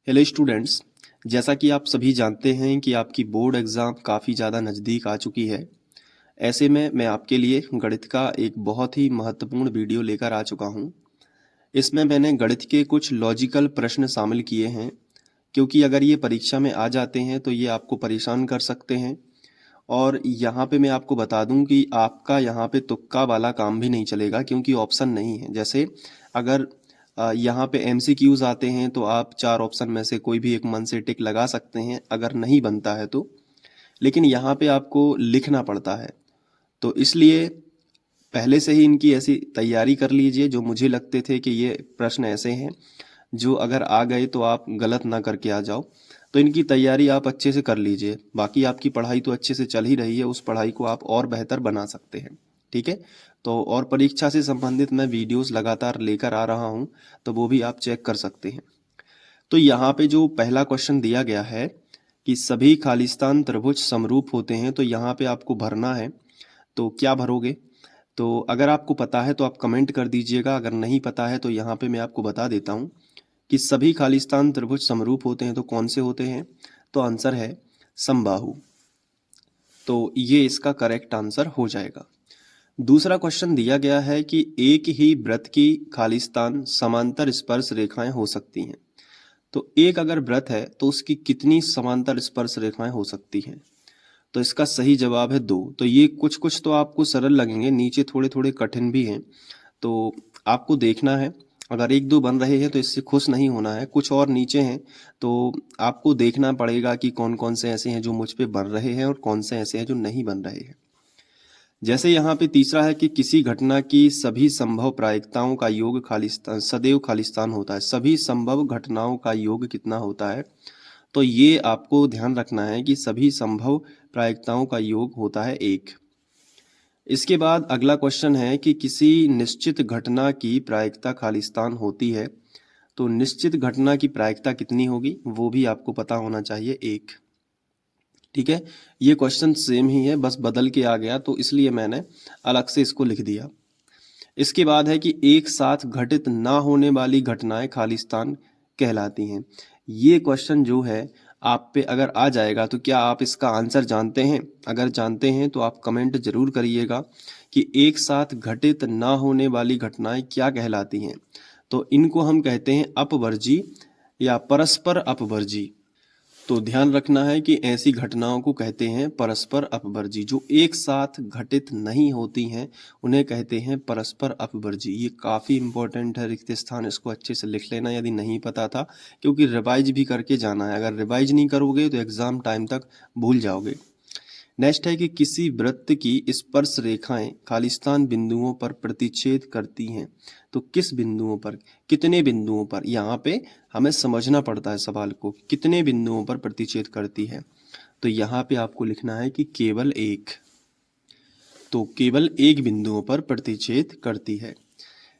Hello students, जैसा कि आप सभी जानते हैं कि आपकी बोर्ड एग्ज़ाम काफ़ी ज़्यादा नज़दीक आ चुकी है। ऐसे में मैं आपके लिए गणित का एक बहुत ही महत्वपूर्ण वीडियो लेकर आ चुका हूं। इसमें मैंने गणित के कुछ लॉजिकल प्रश्न शामिल किए हैं, क्योंकि अगर ये परीक्षा में आ जाते हैं तो ये आपको परेशान कर सकते हैं। और यहाँ पे मैं आपको बता दूं कि आपका यहाँ पे तुक्का वाला काम भी नहीं चलेगा, क्योंकि ऑप्शन नहीं है। जैसे अगर यहाँ पे एमसीक्यूज आते हैं तो आप 4 ऑप्शन में से कोई भी एक मन से टिक लगा सकते हैं अगर नहीं बनता है तो। लेकिन यहाँ पे आपको लिखना पड़ता है, तो इसलिए पहले से ही इनकी ऐसी तैयारी कर लीजिए। जो मुझे लगते थे कि ये प्रश्न ऐसे हैं जो अगर आ गए तो आप गलत ना करके आ जाओ, तो इनकी तैयारी आप अच्छे से कर लीजिए। बाकी आपकी पढ़ाई तो अच्छे से चल ही रही है, उस पढ़ाई को आप और बेहतर बना सकते हैं। ठीक है, तो और परीक्षा से संबंधित मैं वीडियोस लगातार लेकर आ रहा हूं, तो वो भी आप चेक कर सकते हैं। तो यहाँ पे जो पहला क्वेश्चन दिया गया है कि सभी खालिस्तान त्रिभुज समरूप होते हैं, तो यहाँ पे आपको भरना है। तो क्या भरोगे? तो अगर आपको पता है तो आप कमेंट कर दीजिएगा, अगर नहीं पता है तो यहाँ पे मैं आपको बता देता हूँ कि सभी खालिस्तान त्रिभुज समरूप होते हैं तो कौन से होते हैं। तो आंसर है समबाहु। तो ये इसका करेक्ट आंसर हो जाएगा। दूसरा क्वेश्चन दिया गया है कि एक ही वृत्त की खालिस्तान समांतर स्पर्श रेखाएं हो सकती हैं। तो एक अगर वृत्त है तो उसकी कितनी समांतर स्पर्श रेखाएं हो सकती हैं? तो इसका सही जवाब है 2। तो ये कुछ कुछ तो आपको सरल लगेंगे, नीचे थोड़े थोड़े कठिन भी हैं। तो आपको देखना है, अगर 1-2 बन रहे हैं तो इससे खुश नहीं होना है। कुछ और नीचे हैं तो आपको देखना पड़ेगा कि कौन कौन से ऐसे हैं जो मुझ पे बन रहे हैं और कौन से ऐसे हैं जो नहीं बन रहे हैं। जैसे यहाँ पे तीसरा है कि किसी घटना की सभी संभव प्रायिकताओं का योग खालिस्तान सदैव खालिस्तान होता है। सभी संभव घटनाओं का योग कितना होता है? तो ये आपको ध्यान रखना है कि सभी संभव प्रायिकताओं का योग होता है 1। इसके बाद अगला क्वेश्चन है कि किसी निश्चित घटना की प्रायिकता खालिस्तान होती है। तो निश्चित घटना की प्रायिकता कितनी होगी वो भी आपको पता होना चाहिए, 1। ठीक है, ये क्वेश्चन सेम ही है, बस बदल के आ गया तो इसलिए मैंने अलग से इसको लिख दिया। इसके बाद है कि एक साथ घटित ना होने वाली घटनाएं खालिस्तान कहलाती हैं। ये क्वेश्चन जो है आप पे अगर आ जाएगा तो क्या आप इसका आंसर जानते हैं? अगर जानते हैं तो आप कमेंट जरूर करिएगा कि एक साथ घटित ना होने वाली घटनाएं क्या कहलाती हैं। तो इनको हम कहते हैं अपवर्जी या परस्पर अपवर्जी। तो ध्यान रखना है कि ऐसी घटनाओं को कहते हैं परस्पर अपवर्जी। जो एक साथ घटित नहीं होती हैं उन्हें कहते हैं परस्पर अपवर्जी। ये काफ़ी इंपॉर्टेंट है, रिक्त स्थान इसको अच्छे से लिख लेना यदि नहीं पता था, क्योंकि रिवाइज भी करके जाना है। अगर रिवाइज नहीं करोगे तो एग्जाम टाइम तक भूल जाओगे। नेक्स्ट है कि किसी वृत्त की स्पर्श रेखाएं खालिस्तान बिंदुओं पर प्रतिच्छेद करती हैं। तो किस बिंदुओं पर, कितने बिंदुओं पर? यहाँ पे हमें समझना पड़ता है सवाल को, कितने बिंदुओं पर प्रतिच्छेद करती है। तो यहाँ पे आपको लिखना है कि केवल 1। तो केवल 1 बिंदुओं पर प्रतिच्छेद करती है।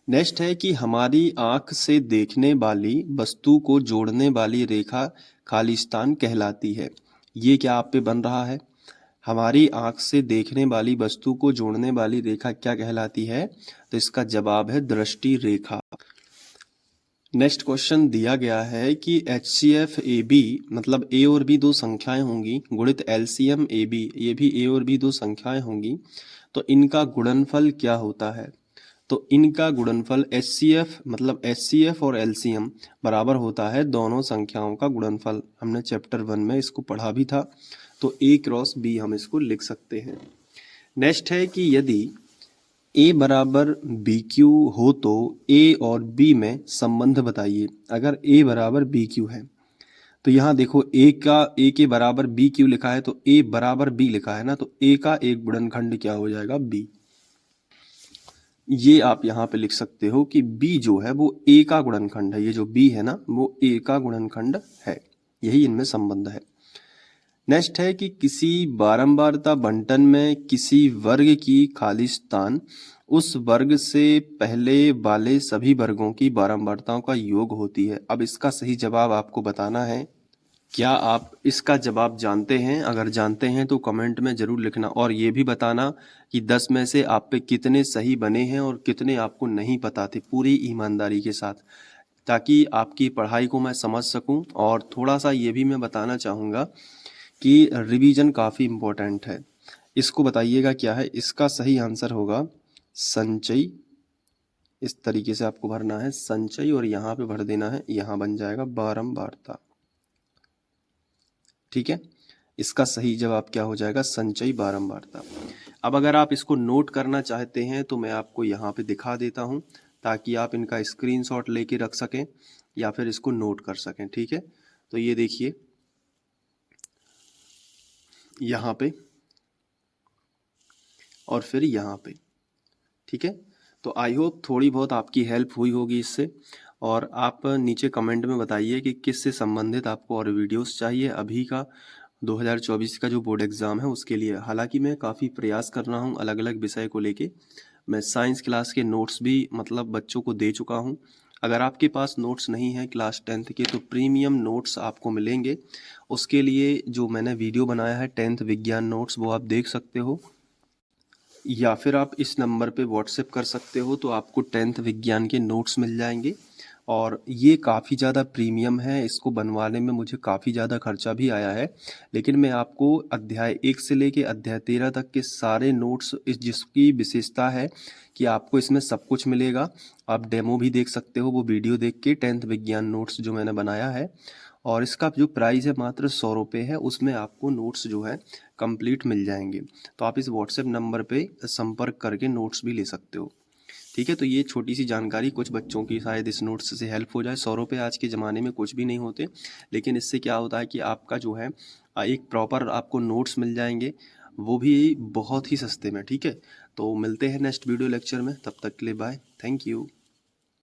नेक्स्ट है कि हमारी आंख से देखने वाली वस्तु को जोड़ने वाली रेखा खालिस्तान कहलाती है। ये क्या आप पे बन रहा है? हमारी आंख से देखने वाली वस्तु को जोड़ने वाली रेखा क्या कहलाती है? तो इसका जवाब है दृष्टि रेखा। नेक्स्ट क्वेश्चन दिया गया है कि HCF AB मतलब A और B दो संख्याएं होंगी, गुणित LCM AB, ये भी A और B दो संख्याएं होंगी, तो इनका गुणनफल क्या होता है? तो इनका गुणनफल HCF मतलब HCF और LCM बराबर होता है दोनों संख्याओं का गुणनफल। हमने चैप्टर 1 में इसको पढ़ा भी था, तो A क्रॉस B हम इसको लिख सकते हैं। नेक्स्ट है कि यदि A बराबर BQ हो तो A और B में संबंध बताइए। अगर A बराबर BQ है तो यहाँ देखो A के बराबर BQ लिखा है तो A बराबर B लिखा है ना, तो A का एक गुणनखंड क्या हो जाएगा? B। ये आप यहाँ पे लिख सकते हो कि B जो है वो A का गुणनखंड है। ये जो B है ना वो A का गुणनखंड है, यही इनमें संबंध है। नेक्स्ट है कि किसी बारंबारता बंटन में किसी वर्ग की खालिस्तान उस वर्ग से पहले वाले सभी वर्गों की बारंबारताओं का योग होती है। अब इसका सही जवाब आपको बताना है। क्या आप इसका जवाब जानते हैं? अगर जानते हैं तो कमेंट में जरूर लिखना, और ये भी बताना कि 10 में से आप पे कितने सही बने हैं और कितने आपको नहीं पता थे, पूरी ईमानदारी के साथ। ताकि आपकी पढ़ाई को मैं समझ सकूं। और थोड़ा सा ये भी मैं बताना चाहूँगा कि रिवीजन काफ़ी इम्पोर्टेंट है। इसको बताइएगा क्या है, इसका सही आंसर होगा संचयी। इस तरीके से आपको भरना है संचयी और यहाँ पे भर देना है, यहाँ बन जाएगा बारंबारता। ठीक है, इसका सही जवाब क्या हो जाएगा, संचयी बारंबारता। अब अगर आप इसको नोट करना चाहते हैं तो मैं आपको यहाँ पे दिखा देता हूँ ताकि आप इनका स्क्रीनशॉट लेके रख सकें या फिर इसको नोट कर सकें। ठीक है, तो ये देखिए यहाँ पे और फिर यहाँ पे। ठीक है, तो आई होप थोड़ी बहुत आपकी हेल्प हुई होगी इससे। और आप नीचे कमेंट में बताइए कि किस से संबंधित आपको और वीडियोस चाहिए अभी का 2024 का जो बोर्ड एग्ज़ाम है उसके लिए। हालांकि मैं काफ़ी प्रयास कर रहा हूँ अलग अलग विषय को लेके। मैं साइंस क्लास के नोट्स भी मतलब बच्चों को दे चुका हूँ। अगर आपके पास नोट्स नहीं है क्लास 10th के तो प्रीमियम नोट्स आपको मिलेंगे। उसके लिए जो मैंने वीडियो बनाया है 10th विज्ञान नोट्स, वो आप देख सकते हो, या फिर आप इस नंबर पे व्हाट्सएप कर सकते हो तो आपको 10th विज्ञान के नोट्स मिल जाएंगे। और ये काफ़ी ज़्यादा प्रीमियम है, इसको बनवाने में मुझे काफ़ी ज़्यादा खर्चा भी आया है। लेकिन मैं आपको अध्याय 1 से लेके अध्याय 13 तक के सारे नोट्स, इस जिसकी विशेषता है कि आपको इसमें सब कुछ मिलेगा। आप डेमो भी देख सकते हो वो वीडियो देख के 10th विज्ञान नोट्स जो मैंने बनाया है। और इसका जो प्राइस है मात्र 100 रुपये है, उसमें आपको नोट्स जो है कंप्लीट मिल जाएंगे। तो आप इस व्हाट्सएप नंबर पे संपर्क करके नोट्स भी ले सकते हो। ठीक है, तो ये छोटी सी जानकारी कुछ बच्चों की शायद इस नोट्स से हेल्प हो जाए। 100 रुपये आज के ज़माने में कुछ भी नहीं होते, लेकिन इससे क्या होता है कि आपका जो है एक प्रॉपर आपको नोट्स मिल जाएंगे, वो भी बहुत ही सस्ते में। ठीक है, तो मिलते हैं नेक्स्ट वीडियो लेक्चर में, तब तक के लिए बाय, थैंक यू।